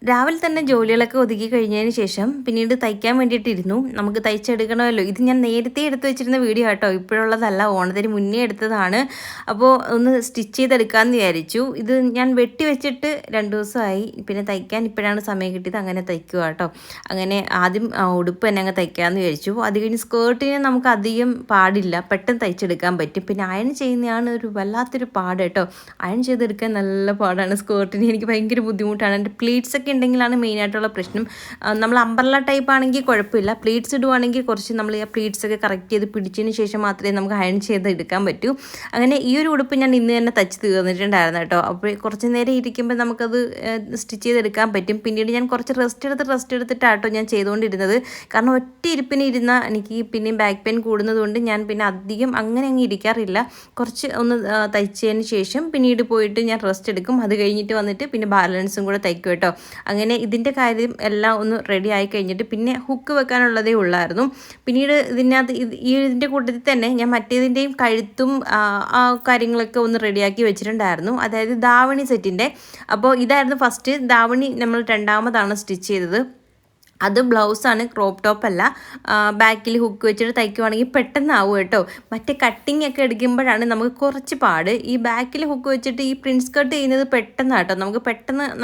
രാവിലെ തന്നെ ജോലികളൊക്കെ ഒതുക്കി കഴിഞ്ഞതിന് ശേഷം പിന്നീട് തയ്ക്കാൻ വേണ്ടിയിട്ടിരുന്നു. നമുക്ക് തയ്ച്ചെടുക്കണമല്ലോ. ഇത് ഞാൻ നേരത്തെ എടുത്ത് വെച്ചിരുന്ന വീഡിയോ കേട്ടോ, ഇപ്പോഴുള്ളതല്ല, ഓണത്തിന് മുന്നേ എടുത്തതാണ്. അപ്പോൾ ഒന്ന് സ്റ്റിച്ച് ചെയ്തെടുക്കാമെന്ന് വിചാരിച്ചു. ഇത് ഞാൻ വെട്ടി വെച്ചിട്ട് 2 ദിവസമായി. പിന്നെ തയ്ക്കാൻ ഇപ്പോഴാണ് സമയം കിട്ടിയത്. അങ്ങനെ തയ്ക്കുക കേട്ടോ. അങ്ങനെ ആദ്യം ഉടുപ്പ് തന്നെ അങ്ങ് തയ്ക്കാമെന്ന് വിചാരിച്ചു. അത് കഴിഞ്ഞ് സ്കേർട്ടിന് നമുക്ക് അധികം പാടില്ല, പെട്ടെന്ന് തയ്ച്ചെടുക്കാൻ പറ്റും. പിന്നെ അയൺ ചെയ്യുന്നതാണ് ഒരു വല്ലാത്തൊരു പാട് കേട്ടോ. അയൺ ചെയ്തെടുക്കാൻ നല്ല പാടാണ്. സ്കേർട്ടിന് എനിക്ക് ഭയങ്കര ബുദ്ധിമുട്ടാണ്. എൻ്റെ പ്ലീറ്റ്സൊക്കെ ഉണ്ടെങ്കിലാണ് മെയിനായിട്ടുള്ള പ്രശ്നം. നമ്മൾ അംബ്രല്ല ടൈപ്പ് ആണെങ്കിൽ കുഴപ്പമില്ല. പ്ലീറ്റ്സ് ഇടുവാണെങ്കിൽ കുറച്ച് നമ്മൾ ആ പ്ലീറ്റ്സൊക്കെ കറക്റ്റ് ചെയ്ത് പിടിച്ചതിന് ശേഷം മാത്രമേ നമുക്ക് അയൺ ചെയ്ത് എടുക്കാൻ പറ്റൂ. അങ്ങനെ ഈ ഒരു ഉടുപ്പ് ഞാൻ ഇന്ന് തന്നെ തയ്ച്ച് തീർന്നിട്ടുണ്ടായിരുന്നു കേട്ടോ. അപ്പോൾ കുറച്ച് നേരം ഇരിക്കുമ്പോൾ നമുക്കത് സ്റ്റിച്ച് ചെയ്തെടുക്കാൻ പറ്റും. പിന്നീട് ഞാൻ കുറച്ച് റെസ്റ്റ് എടുത്തിട്ടാട്ടോ ഞാൻ ചെയ്തുകൊണ്ടിരുന്നത്. കാരണം ഒറ്റ ഇരിപ്പിന് ഇരുന്നാൽ എനിക്ക് പിന്നെയും ബാക്ക് പെയിൻ കൂടുന്നതുകൊണ്ട് ഞാൻ പിന്നെ അധികം അങ്ങനെ അങ്ങ് ഇരിക്കാറില്ല. കുറച്ച് ഒന്ന് തയ്ച്ചതിന് ശേഷം പിന്നീട് പോയിട്ട് ഞാൻ റെസ്റ്റ് എടുക്കും. അത് കഴിഞ്ഞിട്ട് വന്നിട്ട് പിന്നെ ബാലൻസും കൂടെ തയ്ക്കും കേട്ടോ. അങ്ങനെ ഇതിൻ്റെ കാര്യം എല്ലാം ഒന്ന് റെഡി ആയി കഴിഞ്ഞിട്ട് പിന്നെ ഹുക്ക് വെക്കാനുള്ളതേ ഉള്ളായിരുന്നു. പിന്നീട് ഇതിനകത്ത് ഇതിൻ്റെ കൂട്ടത്തിൽ തന്നെ ഞാൻ മറ്റേതിൻ്റെയും കഴുത്തും ആ കാര്യങ്ങളൊക്കെ ഒന്ന് റെഡിയാക്കി വെച്ചിട്ടുണ്ടായിരുന്നു. അതായത് ദാവണി സെറ്റിൻ്റെ. അപ്പോൾ ഇതായിരുന്നു ഫസ്റ്റ് ദാവണി. നമ്മൾ രണ്ടാമതാണ് സ്റ്റിച്ച് ചെയ്തത്. അത് ബ്ലൗസാണ്, ക്രോപ്പ് ടോപ്പല്ല. ബാക്കിൽ ഹുക്ക് വെച്ചിട്ട് തയ്ക്കുവാണെങ്കിൽ പെട്ടെന്നാവും കേട്ടോ. മറ്റേ കട്ടിങ് ഒക്കെ എടുക്കുമ്പോഴാണ് നമുക്ക് കുറച്ച് പാട്. ഈ ബാക്കിൽ ഹുക്ക് വെച്ചിട്ട് ഈ പ്രിൻസ് കട്ട് ചെയ്യുന്നത് പെട്ടെന്നാട്ടോ.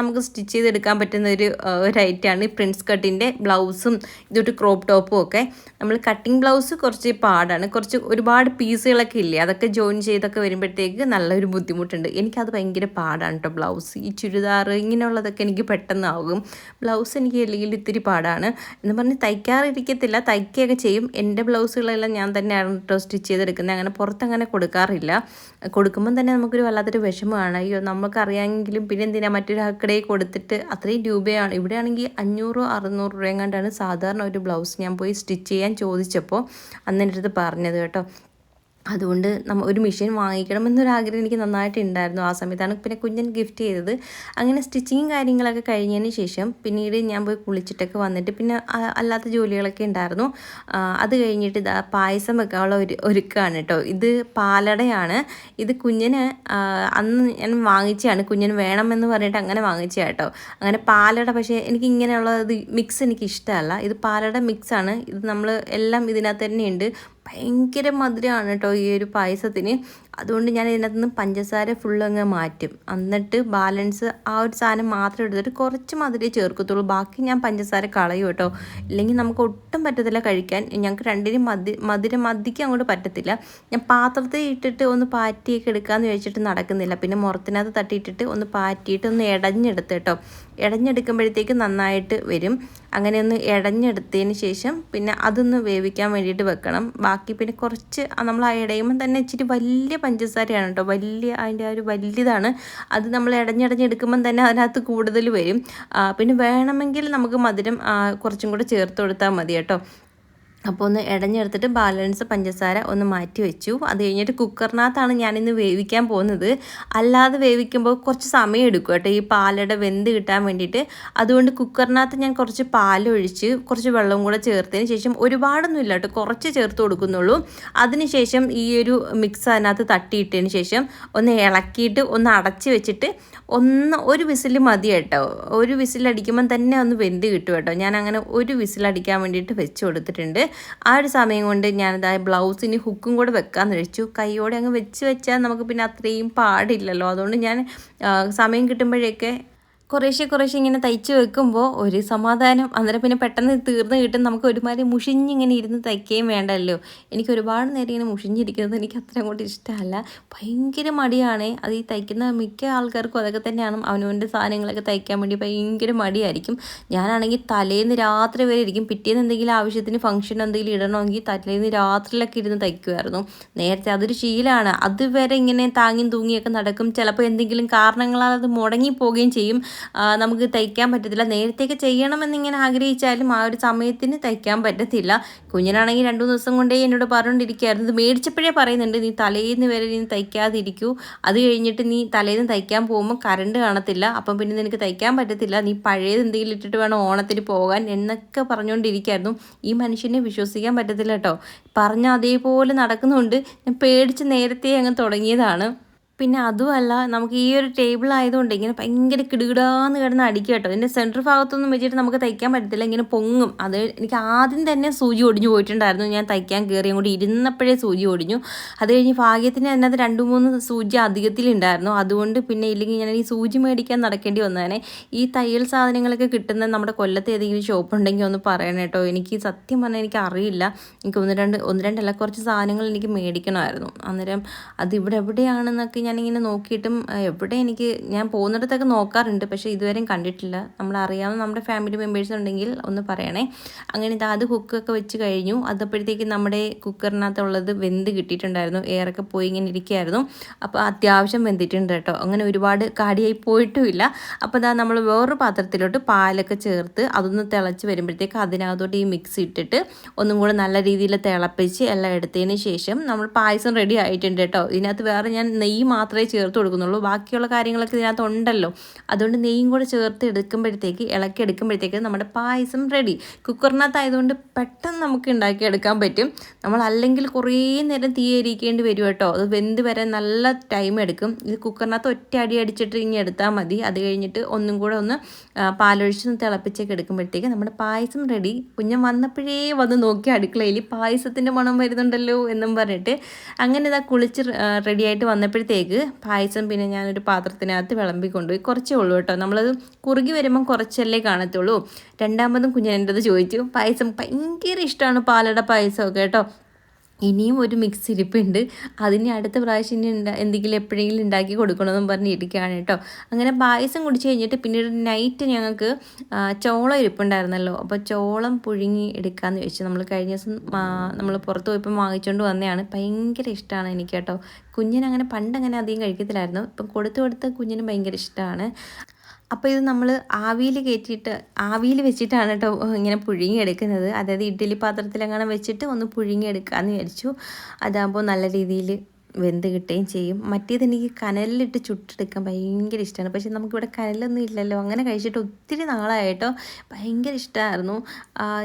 നമുക്ക് സ്റ്റിച്ച് ചെയ്തെടുക്കാൻ പറ്റുന്ന ഒരു ഐറ്റമാണ് ഈ പ്രിൻസ് കട്ടിൻ്റെ ബ്ലൗസും ഇതൊരു ക്രോപ്പ് ടോപ്പും ഒക്കെ. നമ്മൾ കട്ടിങ് ബ്ലൗസ് കുറച്ച് പാടാണ്. ഒരുപാട് പീസുകളൊക്കെ ഇല്ലേ, അതൊക്കെ ജോയിൻ ചെയ്തൊക്കെ വരുമ്പോഴത്തേക്ക് നല്ലൊരു ബുദ്ധിമുട്ടുണ്ട്. എനിക്കത് ഭയങ്കര പാടാണ് കേട്ടോ. ബ്ലൗസ്, ഈ ചുരിദാർ ഇങ്ങനെയുള്ളതൊക്കെ എനിക്ക് പെട്ടെന്നാകും. ബ്ലൗസ് എനിക്ക് അല്ലെങ്കിൽ ഇത്തിരി പാടാണ് എന്ന് പറഞ്ഞ് തയ്ക്കാറിരിക്കത്തില്ല, തയ്ക്കുകയൊക്കെ ചെയ്യും. എൻ്റെ ബ്ലൗസുകളെല്ലാം ഞാൻ തന്നെയാണ് കേട്ടോ സ്റ്റിച്ച് ചെയ്തെടുക്കുന്നത്. അങ്ങനെ പുറത്തങ്ങനെ കൊടുക്കാറില്ല. കൊടുക്കുമ്പം തന്നെ നമുക്കൊരു വല്ലാത്തൊരു വിഷമമാണ്. അയ്യോ, നമുക്കറിയാമെങ്കിലും പിന്നെ എന്തിനാ മറ്റൊരാൾക്കിടയിൽ കൊടുത്തിട്ട് അത്രയും രൂപയാണ്. ഇവിടെ ആണെങ്കിൽ 500-600 രൂപയും കണ്ടാണ് സാധാരണ ഒരു ബ്ലൗസ് ഞാൻ പോയി സ്റ്റിച്ച് ചെയ്യാൻ ചോദിച്ചപ്പോൾ അന്ന് എൻ്റെ അടുത്ത് പറഞ്ഞത് കേട്ടോ. അതുകൊണ്ട് ഒരു മെഷീൻ വാങ്ങിക്കണമെന്നൊരാഗ്രഹം എനിക്ക് നന്നായിട്ട് ഉണ്ടായിരുന്നു. ആ സമയത്താണ് പിന്നെ കുഞ്ഞൻ ഗിഫ്റ്റ് ചെയ്തത്. അങ്ങനെ സ്റ്റിച്ചിങ്ങും കാര്യങ്ങളൊക്കെ കഴിഞ്ഞതിന് ശേഷം പിന്നീട് ഞാൻ പോയി കുളിച്ചിട്ടൊക്കെ വന്നിട്ട് പിന്നെ അല്ലാത്ത ജോലികളൊക്കെ ഉണ്ടായിരുന്നു. അത് കഴിഞ്ഞിട്ട് പായസം വെക്കാനുള്ള ഒരുക്കമാണ് കേട്ടോ. ഇത് പാലടയാണ്. ഇത് കുഞ്ഞന് അന്ന് ഞാൻ വാങ്ങിച്ചതാണ്. കുഞ്ഞന് വേണമെന്ന് പറഞ്ഞിട്ട് അങ്ങനെ വാങ്ങിച്ചതാണ് കേട്ടോ. അങ്ങനെ പാലട, പക്ഷേ എനിക്ക് ഇങ്ങനെയുള്ളത് മിക്സ് എനിക്ക് ഇഷ്ടമല്ല. ഇത് പാലട മിക്സാണ്. ഇത് നമ്മൾ എല്ലാം ഇതിനകത്ത് തന്നെയുണ്ട്. ഭയങ്കര മധുരമാണ് കേട്ടോ ഈ ഒരു പായസത്തിന്. അതുകൊണ്ട് ഞാൻ ഇതിനകത്ത് നിന്ന് പഞ്ചസാര ഫുള്ളങ്ങ് മാറ്റും. എന്നിട്ട് ബാലൻസ് ആ ഒരു സാധനം മാത്രം എടുത്തിട്ട് കുറച്ച് മധുരമേ ചേർക്കത്തുള്ളൂ. ബാക്കി ഞാൻ പഞ്ചസാര കളയും കേട്ടോ. ഇല്ലെങ്കിൽ നമുക്ക് ഒട്ടും പറ്റത്തില്ല കഴിക്കാൻ. ഞങ്ങൾക്ക് രണ്ടിനും മധുരം അധികം അങ്ങോട്ട് പറ്റത്തില്ല. ഞാൻ പാത്രത്തിൽ ഇട്ടിട്ട് ഒന്ന് പാറ്റിയൊക്കെ എടുക്കാമെന്ന് വെച്ചിട്ട് നടക്കുന്നില്ല. പിന്നെ മുറത്തിനകത്ത് തട്ടിയിട്ടിട്ട് ഒന്ന് പാറ്റിയിട്ട് ഒന്ന് ഇടഞ്ഞെടുത്ത് കേട്ടോ. ഇടഞ്ഞെടുക്കുമ്പോഴത്തേക്ക് നന്നായിട്ട് വരും. അങ്ങനെ ഒന്ന് ഇടഞ്ഞെടുത്തതിന് ശേഷം പിന്നെ അതൊന്ന് വേവിക്കാൻ വേണ്ടിയിട്ട് വെക്കണം. ബാക്കി പിന്നെ കുറച്ച് നമ്മൾ ആ ഇടയുമ്പം തന്നെ ഇച്ചിരി വലിയ പഞ്ചസാരയാണ് കേട്ടോ. അതിൻ്റെ ആ ഒരു വലിയതാണ്. അത് നമ്മൾ ഇടഞ്ഞെടുക്കുമ്പം തന്നെ അതിനകത്ത് കൂടുതൽ വരും. പിന്നെ വേണമെങ്കിൽ നമുക്ക് മധുരം കുറച്ചും കൂടെ ചേർത്ത് കൊടുത്താൽ മതി കേട്ടോ. അപ്പോൾ ഒന്ന് ഇടഞ്ഞെടുത്തിട്ട് ബാലൻസ് പഞ്ചസാര ഒന്ന് മാറ്റി വെച്ചു. അത് കഴിഞ്ഞിട്ട് കുക്കറിനകത്താണ് ഞാനിന്ന് വേവിക്കാൻ പോകുന്നത്. അല്ലാതെ വേവിക്കുമ്പോൾ കുറച്ച് സമയം എടുക്കും കേട്ടോ ഈ പാലട വെന്ത് കിട്ടാൻ വേണ്ടിയിട്ട്. അതുകൊണ്ട് കുക്കറിനകത്ത് ഞാൻ കുറച്ച് പാലൊഴിച്ച് കുറച്ച് വെള്ളം കൂടെ ചേർത്തതിന് ശേഷം, ഒരുപാടൊന്നും ഇല്ല കേട്ടോ, കുറച്ച് ചേർത്ത് കൊടുക്കുന്നുള്ളൂ. അതിനുശേഷം ഈ ഒരു മിക്സ് അതിനകത്ത് തട്ടിയിട്ടതിന് ശേഷം ഒന്ന് ഇളക്കിയിട്ട് ഒന്ന് അടച്ച് വെച്ചിട്ട് ഒരു വിസിൽ മതി കേട്ടോ. ഒരു വിസിലടിക്കുമ്പം തന്നെ ഒന്ന് വെന്ത് കിട്ടും കേട്ടോ. ഞാൻ അങ്ങനെ ഒരു വിസിലടിക്കാൻ വേണ്ടിയിട്ട് വെച്ച് കൊടുത്തിട്ടുണ്ട്. ആ ഒരു സമയം കൊണ്ട് ഞാനത് ബ്ലൗസിന് ഹുക്കും കൂടെ വെക്കാമെന്ന് വെച്ചു. കൈയോടെ അങ്ങ് വെച്ചാൽ നമുക്ക് പിന്നെ അത്രയും പാടില്ലല്ലോ. അതുകൊണ്ട് ഞാൻ സമയം കിട്ടുമ്പോഴൊക്കെ കുറേശ്ശെ ഇങ്ങനെ തയ്ച്ച് വെക്കുമ്പോൾ ഒരു സമാധാനം. അന്നേരം പിന്നെ പെട്ടെന്ന് തീർന്ന് കിട്ടും. നമുക്ക് ഒരുമാതിരി മുഷിഞ്ഞിങ്ങനെ ഇരുന്ന് തയ്ക്കുകയും വേണ്ടല്ലോ. എനിക്ക് ഒരുപാട് നേരം ഇങ്ങനെ മുഷിഞ്ഞിരിക്കുന്നത് എനിക്ക് അത്ര അങ്ങോട്ട് ഇഷ്ടമല്ല. ഭയങ്കര മടിയാണ്. അത് ഈ തയ്ക്കുന്ന മിക്ക ആൾക്കാർക്കും അതൊക്കെ തന്നെയാണ്. അവനവൻ്റെ സാധനങ്ങളൊക്കെ തയ്ക്കാൻ വേണ്ടി ഭയങ്കര മടിയായിരിക്കും. ഞാനാണെങ്കിൽ തലേന്ന് രാത്രി വരെ ഇരിക്കും. പിറ്റേന്ന് എന്തെങ്കിലും ആവശ്യത്തിന് ഫംഗ്ഷൻ എന്തെങ്കിലും ഇടണമെങ്കിൽ തലേന്ന് രാത്രിയിലൊക്കെ ഇരുന്ന് തയ്ക്കുമായിരുന്നു നേരത്തെ. അതൊരു ശീലമാണ്. അതുവരെ ഇങ്ങനെ താങ്ങിയും തൂങ്ങിയൊക്കെ നടക്കും. ചിലപ്പോൾ എന്തെങ്കിലും കാരണങ്ങളാൽ അത് മുടങ്ങിപ്പോവുകയും ചെയ്യും. നമുക്ക് തയ്ക്കാൻ പറ്റത്തില്ല. നേരത്തെയൊക്കെ ചെയ്യണമെന്നിങ്ങനെ ആഗ്രഹിച്ചാലും ആ ഒരു സമയത്തിന് തയ്ക്കാൻ പറ്റത്തില്ല. കുഞ്ഞിനാണെങ്കിൽ 2-3 ദിവസം കൊണ്ടേ എന്നോട് പറഞ്ഞുകൊണ്ടിരിക്കുകയായിരുന്നു. ഇത് മേടിച്ചപ്പോഴേ പറയുന്നുണ്ട്, നീ തലേന്ന് വരെ നീ തയ്ക്കാതിരിക്കൂ. അത് കഴിഞ്ഞിട്ട് നീ തലേന്ന് തയ്ക്കാൻ പോകുമ്പോൾ കറണ്ട് കാണത്തില്ല. അപ്പം പിന്നെ നിനക്ക് തയ്ക്കാൻ പറ്റത്തില്ല. നീ പഴയത് എന്തെങ്കിലും ഇട്ടിട്ട് വേണം ഓണത്തിന് പോകാൻ എന്നൊക്കെ പറഞ്ഞുകൊണ്ടിരിക്കുകയായിരുന്നു. ഈ മനുഷ്യനെ വിശ്വസിക്കാൻ പറ്റത്തില്ല കേട്ടോ. പറഞ്ഞ അതേപോലെ നടക്കുന്നുണ്ട്. ഞാൻ പേടിച്ച് നേരത്തെ അങ്ങ് തുടങ്ങിയതാണ്. പിന്നെ അതുമല്ല നമുക്ക് ഈ ഒരു ടേബിൾ ആയതുകൊണ്ട് ഇങ്ങനെ ഭയങ്കര കിടുകിടാന്ന് കിടന്ന് അടിക്കുക കേട്ടോ. ഇതിൻ്റെ സെൻറ്റർ ഭാഗത്തൊന്നും വെച്ചിട്ട് നമുക്ക് തയ്ക്കാൻ പറ്റത്തില്ല, ഇങ്ങനെ പൊങ്ങും. അത് എനിക്ക് ആദ്യം തന്നെ സൂചി ഒടിഞ്ഞു പോയിട്ടുണ്ടായിരുന്നു. ഞാൻ തയ്ക്കാൻ കയറി അങ്ങോട്ട് ഇരുന്നപ്പോഴേ സൂചി ഒടിഞ്ഞു. അത് കഴിഞ്ഞ് ഭാഗ്യത്തിന് അതിനകത്ത് 2-3 സൂചി അധികത്തിലുണ്ടായിരുന്നു. അതുകൊണ്ട് പിന്നെ ഇല്ലെങ്കിൽ ഞാൻ ഈ സൂചി മേടിക്കാൻ നടക്കേണ്ടി വന്നേനെ. ഈ തയ്യൽ സാധനങ്ങളൊക്കെ കിട്ടുന്ന നമ്മുടെ കൊല്ലത്ത് ഏതെങ്കിലും ഷോപ്പ് ഉണ്ടെങ്കിൽ ഒന്ന് പറയണം കേട്ടോ. എനിക്ക് സത്യം പറഞ്ഞാൽ എനിക്ക് അറിയില്ല. എനിക്ക് ഒന്ന് രണ്ടല്ല കുറച്ച് സാധനങ്ങൾ എനിക്ക് മേടിക്കണമായിരുന്നു. അന്നേരം അത് ഇവിടെ എവിടെയാണെന്നൊക്കെ ഞാനിങ്ങനെ നോക്കിയിട്ടും എവിടെ ഞാൻ പോകുന്നിടത്തൊക്കെ നോക്കാറുണ്ട്, പക്ഷേ ഇതുവരെയും കണ്ടിട്ടില്ല. നമ്മളറിയാവുന്ന നമ്മുടെ ഫാമിലി മെമ്പേഴ്സ് ഉണ്ടെങ്കിൽ ഒന്ന് പറയണേ. അങ്ങനെ അത് കുക്കൊക്കെ വെച്ച് കഴിഞ്ഞു. അതപ്പോഴത്തേക്ക് നമ്മുടെ കുക്കറിനകത്തുള്ളത് വെന്ത് കിട്ടിയിട്ടുണ്ടായിരുന്നു. എയറൊക്കെ പോയി ഇങ്ങനെ ഇരിക്കുകയായിരുന്നു. അപ്പോൾ അത്യാവശ്യം വെന്തിട്ടുണ്ട് കേട്ടോ. അങ്ങനെ ഒരുപാട് കാടിയായി പോയിട്ടുമില്ല. അപ്പോൾ നമ്മൾ വേറൊരു പാത്രത്തിലോട്ട് പാലൊക്കെ ചേർത്ത് അതൊന്ന് തിളച്ച് വരുമ്പോഴത്തേക്ക് അതിനകത്തോട്ട് ഈ മിക്സ് ഇട്ടിട്ട് ഒന്നും കൂടെ നല്ല രീതിയിൽ തിളപ്പിച്ച് എല്ലാം എടുത്തതിന് ശേഷം നമ്മൾ പായസം റെഡി ആയിട്ടുണ്ട് കേട്ടോ. ഇതിനകത്ത് വേറെ ഞാൻ നെയ്യ് മാത്രമേ ചേർത്ത് കൊടുക്കുന്നുള്ളൂ, ബാക്കിയുള്ള കാര്യങ്ങളൊക്കെ ഇതിനകത്ത് ഉണ്ടല്ലോ. അതുകൊണ്ട് നെയ്യും കൂടെ ചേർത്ത് ഇളക്കി എടുക്കുമ്പോഴത്തേക്ക് നമ്മുടെ പായസം റെഡി. കുക്കറിനകത്തായതുകൊണ്ട് പെട്ടെന്ന് നമുക്ക് ഉണ്ടാക്കിയെടുക്കാൻ പറ്റും. നമ്മൾ അല്ലെങ്കിൽ കുറേ നേരം തീ എരിക്കേണ്ടി വരും കേട്ടോ. അത് വെന്ത് വരാൻ നല്ല ടൈം എടുക്കും. ഇത് കുക്കറിനകത്ത് ഒറ്റ അടി അടിച്ചിട്ട് ഇങ്ങനെ എടുത്താൽ മതി. അത് കഴിഞ്ഞിട്ട് ഒന്നും കൂടെ ഒന്ന് പാലൊഴിച്ച് തിളപ്പിച്ചൊക്കെ എടുക്കുമ്പോഴത്തേക്ക് നമ്മുടെ പായസം റെഡി. കുഞ്ഞൻ വന്നപ്പോഴേ വന്ന് നോക്കി അടുക്കളയിൽ പായസത്തിൻ്റെ മണം വരുന്നുണ്ടല്ലോ എന്നും പറഞ്ഞിട്ട് അങ്ങനെ ഇതാ കുളിച്ച് റെഡിയായിട്ട് വന്നപ്പോഴത്തേക്ക് പായസം പിന്നെ ഞാനൊരു പാത്രത്തിനകത്ത് വിളമ്പിക്കൊണ്ടുപോയി. കുറച്ചേ ഉള്ളൂ കേട്ടോ. നമ്മളത് കുറുകി വരുമ്പം കുറച്ചല്ലേ കാണത്തുള്ളൂ. രണ്ടാമതും കുഞ്ഞൻ എൻ്റെ അത് ചോദിച്ചു. പായസം ഭയങ്കര ഇഷ്ടമാണ്, പാലട പായസമൊക്കെ കേട്ടോ. ഇനിയും ഒരു മിക്സ് ഇരിപ്പുണ്ട്, അതിന് അടുത്ത പ്രാവശ്യം ഇനി എന്തെങ്കിലും എപ്പോഴെങ്കിലും ഉണ്ടാക്കി കൊടുക്കണമെന്നും പറഞ്ഞ് ഇരിക്കുകയാണ് കേട്ടോ. അങ്ങനെ പായസം കുടിച്ച് കഴിഞ്ഞിട്ട് പിന്നീട് നൈറ്റ് ഞങ്ങൾക്ക് ചോളം ഇരിപ്പുണ്ടായിരുന്നല്ലോ. അപ്പോൾ ചോളം പുഴുങ്ങി എടുക്കാമെന്ന് ചോദിച്ചു. നമ്മൾ കഴിഞ്ഞ ദിവസം നമ്മൾ പുറത്ത് പോയപ്പോൾ വാങ്ങിച്ചുകൊണ്ട് വന്നതാണ്. ഭയങ്കര ഇഷ്ടമാണ് എനിക്ക് കേട്ടോ. കുഞ്ഞിനങ്ങനെ പണ്ടങ്ങനെ അധികം കഴിക്കത്തില്ലായിരുന്നു, ഇപ്പം കൊടുത്ത് കുഞ്ഞിന് ഭയങ്കര ഇഷ്ടമാണ്. അപ്പോൾ ഇത് നമ്മൾ ആവിയിൽ വെച്ചിട്ടാണ് കേട്ടോ ഇങ്ങനെ പുഴുങ്ങിയെടുക്കുന്നത്. അതായത് ഇഡ്ഡലി പാത്രത്തിലെങ്ങനെ വെച്ചിട്ട് ഒന്ന് പുഴുങ്ങിയെടുക്കാമെന്ന് വിചാരിച്ചു. അതാകുമ്പോൾ നല്ല രീതിയിൽ വെന്ത് കിട്ടുകയും ചെയ്യും. മറ്റേത് എനിക്ക് കനലിലിട്ട് ചുട്ടെടുക്കാൻ ഭയങ്കര ഇഷ്ടമാണ്, പക്ഷേ നമുക്കിവിടെ കനലൊന്നും ഇല്ലല്ലോ. അങ്ങനെ കഴിച്ചിട്ട് ഒത്തിരി നാളായിട്ടോ. ഭയങ്കര ഇഷ്ടമായിരുന്നു.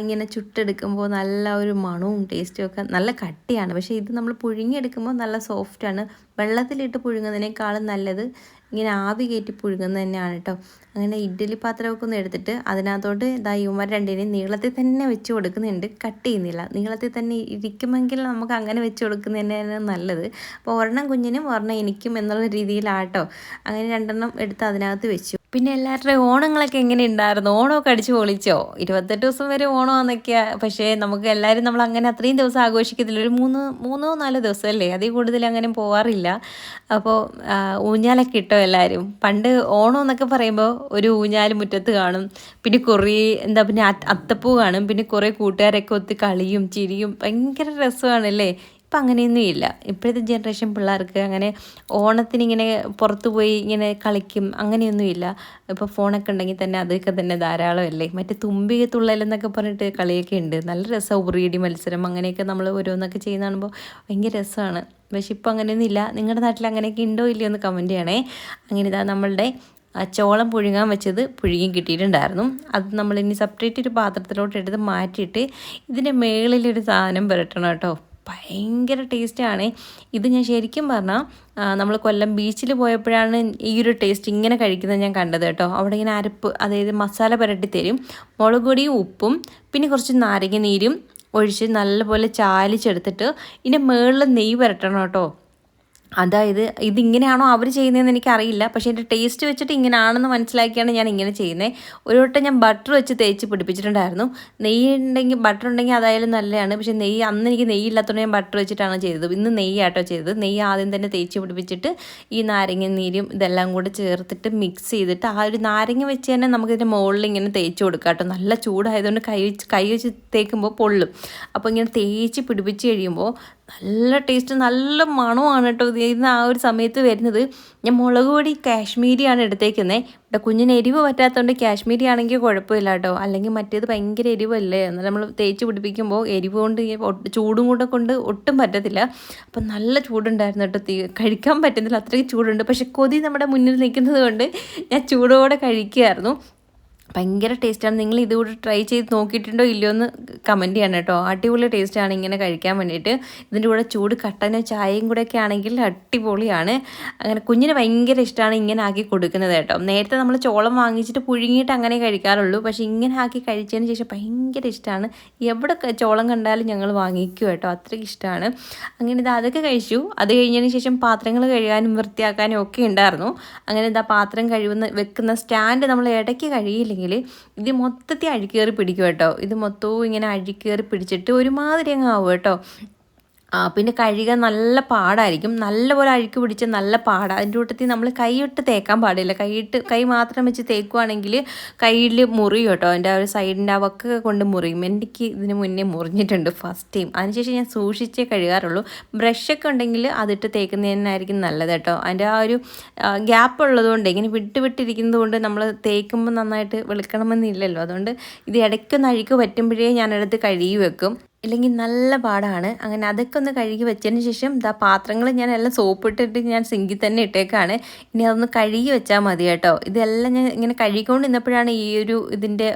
ഇങ്ങനെ ചുട്ടെടുക്കുമ്പോൾ നല്ല ഒരു മണവും ടേസ്റ്റും ഒക്കെ നല്ല കട്ടിയാണ്. പക്ഷേ ഇത് നമ്മൾ പുഴുങ്ങിയെടുക്കുമ്പോൾ നല്ല സോഫ്റ്റാണ്. വെള്ളത്തിലിട്ട് പുഴുങ്ങുന്നതിനേക്കാളും നല്ലത് ഇങ്ങനെ ആവി കയറ്റി പുഴുങ്ങുന്നത് തന്നെയാണ് കേട്ടോ. അങ്ങനെ ഇഡ്ഡലി പാത്രമൊക്കെ ഒന്ന് എടുത്തിട്ട് അതിനകത്തോട്ട് ഇവന്മാർ രണ്ടിനെയും നീളത്തിൽ തന്നെ വെച്ച് കൊടുക്കുന്നുണ്ട്, കട്ട് ചെയ്യുന്നില്ല. നീളത്തിൽ തന്നെ ഇരിക്കുമെങ്കിൽ നമുക്ക് അങ്ങനെ വെച്ച് കൊടുക്കുന്നത് തന്നെയാണ് നല്ലത്. അപ്പോൾ ഒരെണ്ണം കുഞ്ഞിനും ഒരെണ്ണം എനിക്കും എന്നുള്ള രീതിയിലാട്ടോ. അങ്ങനെ 2 എടുത്ത് അതിനകത്ത് വെച്ചു. പിന്നെ എല്ലാവരുടെയും ഓണങ്ങളൊക്കെ എങ്ങനെ ഉണ്ടായിരുന്നു? ഓണമൊക്കെ അടിച്ചു പൊളിച്ചോ? 28 ദിവസം വരെ ഓണമെന്നൊക്കെയാണ്, പക്ഷേ നമുക്ക് എല്ലാവരും നമ്മൾ അങ്ങനെ അത്രയും ദിവസം ആഘോഷിക്കത്തില്ല. ഒരു 3-4 ദിവസം അല്ലേ, അതിൽ കൂടുതൽ അങ്ങനെ പോകാറില്ല. അപ്പോൾ ഊഞ്ഞാലൊക്കെ ഇട്ടോ എല്ലാവരും? പണ്ട് ഓണം എന്നൊക്കെ പറയുമ്പോൾ ഒരു ഊഞ്ഞാൽ മുറ്റത്ത് കാണും, പിന്നെ കുറേ പിന്നെ അത്തപ്പൂ കാണും, പിന്നെ കുറേ കൂട്ടുകാരൊക്കെ ഒത്ത് കളിയും ചിരിയും ഭയങ്കര രസമാണല്ലേ. ഇപ്പം അങ്ങനെയൊന്നും ഇല്ല. ഇപ്പോഴത്തെ ജനറേഷൻ പിള്ളേർക്ക് അങ്ങനെ ഓണത്തിനിങ്ങനെ പുറത്ത് പോയി ഇങ്ങനെ കളിക്കും അങ്ങനെയൊന്നും ഇല്ല. ഇപ്പോൾ ഫോണൊക്കെ ഉണ്ടെങ്കിൽ തന്നെ അതൊക്കെ തന്നെ ധാരാളമല്ലേ. മറ്റേ തുമ്പി തുള്ളലെന്നൊക്കെ പറഞ്ഞിട്ട് കളിയൊക്കെ ഉണ്ട്, നല്ല രസമാണ്. ഉറിയടി മത്സരം അങ്ങനെയൊക്കെ നമ്മൾ ഓരോന്നൊക്കെ ചെയ്യുന്ന കാണുമ്പോൾ ഭയങ്കര രസമാണ്. പക്ഷെ ഇപ്പോൾ അങ്ങനെയൊന്നും ഇല്ല. നിങ്ങളുടെ നാട്ടിൽ അങ്ങനെയൊക്കെ ഉണ്ടോ ഇല്ലയോ എന്ന് കമൻറ്റ് ചെയ്യണേ. അങ്ങനെ ഇതാ നമ്മളുടെ ചോളം പുഴുങ്ങാൻ വെച്ചത് പുഴുങ്ങി കിട്ടിയിട്ടുണ്ടായിരുന്നു. അത് നമ്മളിനി സെപ്പറേറ്റ് ഒരു പാത്രത്തിലോട്ട് എടുത്ത് മാറ്റിയിട്ട് ഇതിൻ്റെ മുകളിലൊരു സാധനം പുരട്ടണം കേട്ടോ. ഭയങ്കര ടേസ്റ്റാണ് ഇത്. ഞാൻ ശരിക്കും പറഞ്ഞാൽ നമ്മൾ കൊല്ലം ബീച്ചിൽ പോയപ്പോഴാണ് ഈ ഒരു ടേസ്റ്റ് ഇങ്ങനെ കഴിക്കുന്നത് ഞാൻ കണ്ടത് കേട്ടോ. അവിടെ ഇങ്ങനെ അരപ്പ്, അതായത് മസാല പുരട്ടി തരും, മുളക് പൊടിയും ഉപ്പും പിന്നെ കുറച്ച് നാരങ്ങ നീരും ഒഴിച്ച് നല്ലപോലെ ചാലിച്ചെടുത്തിട്ട് ഇതിൻ്റെ മുകളിൽ നെയ്യ് പുരട്ടണം കേട്ടോ. അതായത് ഇതിങ്ങനെയാണോ അവർ ചെയ്യുന്നതെന്ന് എനിക്കറിയില്ല, പക്ഷേ എൻ്റെ ടേസ്റ്റ് വെച്ചിട്ട് ഇങ്ങനെയാണെന്ന് മനസ്സിലാക്കിയാണ് ഞാൻ ഇങ്ങനെ ചെയ്യുന്നത്. ഒരു വട്ടം ഞാൻ ബട്ടർ വെച്ച് തേച്ച് പിടിപ്പിച്ചിട്ടുണ്ടായിരുന്നു. ബട്ടർ ഉണ്ടെങ്കിൽ അതായാലും നല്ലതാണ്. പക്ഷേ അന്ന് എനിക്ക് നെയ്യില്ലാത്തതുകൊണ്ട് ഞാൻ ബട്ടർ വെച്ചിട്ടാണ് ചെയ്തത്. ഇന്ന് നെയ്യാട്ടോ ചെയ്തത്. നെയ്യ് ആദ്യം തന്നെ തേച്ച് പിടിപ്പിച്ചിട്ട് ഈ നാരങ്ങ നീരും ഇതെല്ലാം കൂടെ ചേർത്തിട്ട് മിക്സ് ചെയ്തിട്ട് ആ ഒരു നാരങ്ങ വെച്ച് തന്നെ നമുക്കിതിൻ്റെ മുകളിൽ ഇങ്ങനെ തേച്ച് കൊടുക്കാം കേട്ടോ. നല്ല ചൂടായതുകൊണ്ട് കൈ വെച്ച് തേക്കുമ്പോൾ പൊള്ളും. അപ്പോൾ ഇങ്ങനെ തേച്ച് പിടിപ്പിച്ച് കഴിയുമ്പോൾ നല്ല ടേസ്റ്റ്, നല്ല മണമാണ് കേട്ടോ ഇതിന് ആ ഒരു സമയത്ത് വരുന്നത്. ഞാൻ മുളക് പൊടി കാശ്മീരിയാണ് എടുത്തേക്കുന്നത്. ഇവിടെ കുഞ്ഞിന് എരിവ് പറ്റാത്തതുകൊണ്ട് കാശ്മീരി ആണെങ്കിൽ കുഴപ്പമില്ല കേട്ടോ. അല്ലെങ്കിൽ മറ്റേത് ഭയങ്കര എരിവല്ലേ, എന്നാൽ നമ്മൾ തേച്ച് പിടിപ്പിക്കുമ്പോൾ എരിവ് കൊണ്ട് ചൂടും കൂടെ കൊണ്ട് ഒട്ടും പറ്റത്തില്ല. അപ്പം നല്ല ചൂടുണ്ടായിരുന്നു കേട്ടോ. കഴിക്കാൻ പറ്റുന്നില്ല, അത്രയ്ക്ക് ചൂടുണ്ട്. പക്ഷെ കൊതി നമ്മുടെ മുന്നിൽ നിൽക്കുന്നത് കൊണ്ട് ഞാൻ ചൂടോടെ കഴിക്കുമായിരുന്നു. ഭയങ്കര ടേസ്റ്റാണ്. നിങ്ങൾ ഇതുകൂടി ട്രൈ ചെയ്ത് നോക്കിയിട്ടുണ്ടോ ഇല്ലയോ എന്ന് കമൻറ്റ് ചെയ്യണം കേട്ടോ. അടിപൊളി ടേസ്റ്റാണ് ഇങ്ങനെ കഴിക്കാൻ വേണ്ടിയിട്ട്. ഇതിൻ്റെ കൂടെ ചൂട് കട്ടനോ ചായയും കൂടെയൊക്കെ ആണെങ്കിൽ അടിപൊളിയാണ്. അങ്ങനെ കുഞ്ഞിന് ഭയങ്കര ഇഷ്ടമാണ് ഇങ്ങനെ ആക്കി കൊടുക്കുന്നത് കേട്ടോ. നേരത്തെ നമ്മൾ ചോളം വാങ്ങിച്ചിട്ട് പുഴുങ്ങിയിട്ട് അങ്ങനെ കഴിക്കാറുള്ളൂ. പക്ഷേ ഇങ്ങനെ ആക്കി കഴിച്ചതിന് ശേഷം ഭയങ്കര ഇഷ്ടമാണ്. എവിടെ ചോളം കണ്ടാലും ഞങ്ങൾ വാങ്ങിക്കും കേട്ടോ, അത്രയ്ക്ക് ഇഷ്ടമാണ്. അങ്ങനെ അതൊക്കെ കഴിച്ചു. അത് കഴിഞ്ഞതിന് ശേഷം പാത്രങ്ങൾ കഴുകാനും വൃത്തിയാക്കാനും ഒക്കെ ഉണ്ടായിരുന്നു. അങ്ങനെ പാത്രം വെക്കുന്ന സ്റ്റാൻഡ് നമ്മൾ ഇടയ്ക്ക് കഴിയില്ലെങ്കിൽ ഇത് മൊത്തത്തിൽ അഴുക്കേറി പിടിക്കും കേട്ടോ. ഇത് മൊത്തവും ഇങ്ങനെ അഴുക്കേറി പിടിച്ചിട്ട് ഒരുമാതിരി അങ്ങ് ആവും കേട്ടോ. പിന്നെ കഴുകാൻ നല്ല പാടായിരിക്കും. നല്ലപോലെ അഴുക്ക് പിടിച്ച് നല്ല പാടാണ്. അതിൻ്റെ കൂട്ടത്തിൽ നമ്മൾ കൈയിട്ട് തേക്കാൻ പാടില്ല. കൈ മാത്രം വെച്ച് തേക്കുവാണെങ്കിൽ കയ്യിൽ മുറിയും കേട്ടോ. അതിൻ്റെ ആ ഒരു സൈഡിൻ്റെ ആ വക്കൊക്കെ കൊണ്ട് മുറിയും. എനിക്ക് ഇതിന് മുന്നേ മുറിഞ്ഞിട്ടുണ്ട് ഫസ്റ്റ് ടൈം. അതിനുശേഷം ഞാൻ സൂക്ഷിച്ചേ കഴുകാറുള്ളൂ. ബ്രഷൊക്കെ ഉണ്ടെങ്കിൽ അതിട്ട് തേക്കുന്നതിനായിരിക്കും നല്ലത് കേട്ടോ. അതിൻ്റെ ആ ഒരു ഗ്യാപ്പ് ഉള്ളതുകൊണ്ട് ഇങ്ങനെ വിട്ടിരിക്കുന്നത് കൊണ്ട് നമ്മൾ തേക്കുമ്പോൾ നന്നായിട്ട് വെളുക്കണമെന്നില്ലല്ലോ. അതുകൊണ്ട് ഇത് ഇടയ്ക്കൊന്ന് അഴുക്ക് പറ്റുമ്പോഴേ ഞാനെടുത്ത് കഴുകി വെക്കും, ഇല്ലെങ്കിൽ നല്ല പാടാണ്. അങ്ങനെ അതൊക്കെ ഒന്ന് കഴുകി വെച്ചതിന് ശേഷം പാത്രങ്ങൾ ഞാൻ എല്ലാം സോപ്പിട്ടിട്ട് ഞാൻ സിങ്കിൽ തന്നെ ഇട്ടേക്കാണ്. ഇനി അതൊന്ന് കഴുകി വെച്ചാൽ മതി കേട്ടോ. ഇതെല്ലാം ഞാൻ ഇങ്ങനെ കഴുകിക്കൊണ്ട് നിന്നപ്പോഴാണ് ഈ ഒരു ഇതിൻ്റെ,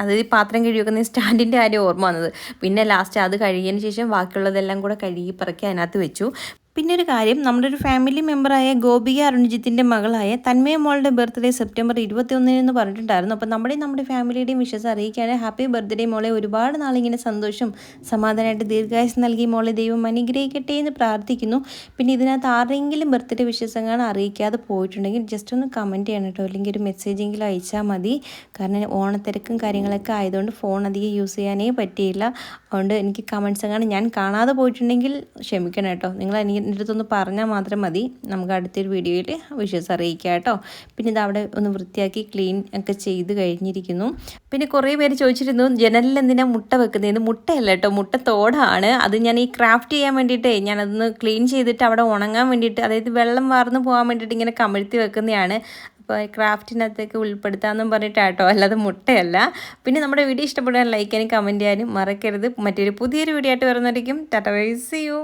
അതായത് ഈ പാത്രം കഴുകി വെക്കുന്ന സ്റ്റാൻഡിൻ്റെ കാര്യം ഓർമ്മ വന്നത്. പിന്നെ ലാസ്റ്റ് അത് കഴുകിയതിന് ശേഷം ബാക്കിയുള്ളതെല്ലാം കൂടെ കഴുകി പറക്കി അതിനകത്ത് വെച്ചു. പിന്നെ ഒരു കാര്യം, നമ്മുടെ ഒരു ഫാമിലി മെമ്പറായ ഗോപിക അരുൺജിത്തിൻ്റെ മകളായ തന്മയ മോളുടെ ബർത്ത്ഡേ സെപ്റ്റംബർ 21 എന്ന് പറഞ്ഞിട്ടുണ്ടായിരുന്നു. അപ്പോൾ നമ്മുടെ ഫാമിലിയുടെയും വിഷസ് അറിയിക്കുകയാണ്. ഹാപ്പി ബർത്ത്ഡേ മോളെ, ഒരുപാട് നാളിങ്ങനെ സന്തോഷം സമാധാനമായിട്ട് ദീർഘായുസ് നൽകി മോളെ ദൈവം അനുഗ്രഹിക്കട്ടെ എന്ന് പ്രാർത്ഥിക്കുന്നു. പിന്നെ ഇതിനകത്ത് ആരെങ്കിലും ബർത്ത്ഡേ വിഷസ് അങ്ങനെ അറിയിക്കാതെ പോയിട്ടുണ്ടെങ്കിൽ ജസ്റ്റ് ഒന്ന് കമൻറ്റ് ചെയ്യണം കേട്ടോ, അല്ലെങ്കിൽ ഒരു മെസ്സേജെങ്കിലും അയച്ചാൽ മതി. കാരണം ഓണത്തിരക്കും കാര്യങ്ങളൊക്കെ ആയതുകൊണ്ട് ഫോൺ അധികം യൂസ് ചെയ്യാനേ പറ്റിയില്ല. അതുകൊണ്ട് എനിക്ക് കമൻറ്റ്സ് അങ്ങനെ ഞാൻ കാണാതെ പോയിട്ടുണ്ടെങ്കിൽ ക്ഷമിക്കണം കേട്ടോ. നിങ്ങൾ എൻ്റെ അടുത്തൊന്ന് പറഞ്ഞാൽ മാത്രം മതി. നമുക്ക് അടുത്തൊരു വീഡിയോയിൽ വിഷസ് അറിയിക്കാം കേട്ടോ. പിന്നെ ഇത് അവിടെ ഒന്ന് വൃത്തിയാക്കി ക്ലീൻ ഒക്കെ ചെയ്ത് കഴിഞ്ഞിരിക്കുന്നു. പിന്നെ കുറേ പേര് ചോദിച്ചിരുന്നു ജനലിൽ എന്തിനാണ് മുട്ട വെക്കുന്നത്. മുട്ടയല്ല കേട്ടോ, മുട്ട തോടാണ്. അത് ഞാൻ ഈ ക്രാഫ്റ്റ് ചെയ്യാൻ വേണ്ടിയിട്ടേ ഞാനതൊന്ന് ക്ലീൻ ചെയ്തിട്ട് അവിടെ ഉണങ്ങാൻ വേണ്ടിയിട്ട്, അതായത് വെള്ളം വാർന്ന് പോകാൻ വേണ്ടിയിട്ട് ഇങ്ങനെ കമിഴ്ത്തി വെക്കുന്നതാണ്. അപ്പോൾ ക്രാഫ്റ്റിനകത്തേക്ക് ഉൾപ്പെടുത്താമെന്നും പറഞ്ഞിട്ടാട്ടോ, അല്ലാതെ മുട്ടയല്ല. പിന്നെ നമ്മുടെ വീഡിയോ ഇഷ്ടപ്പെടാൻ ലൈക്ക് ചെയ്യാനും കമൻറ്റ് ചെയ്യാനും മറക്കരുത്. മറ്റൊരു പുതിയൊരു വീഡിയോ ആയിട്ട് വരുന്നതായിരിക്കും. Tata bye, see U.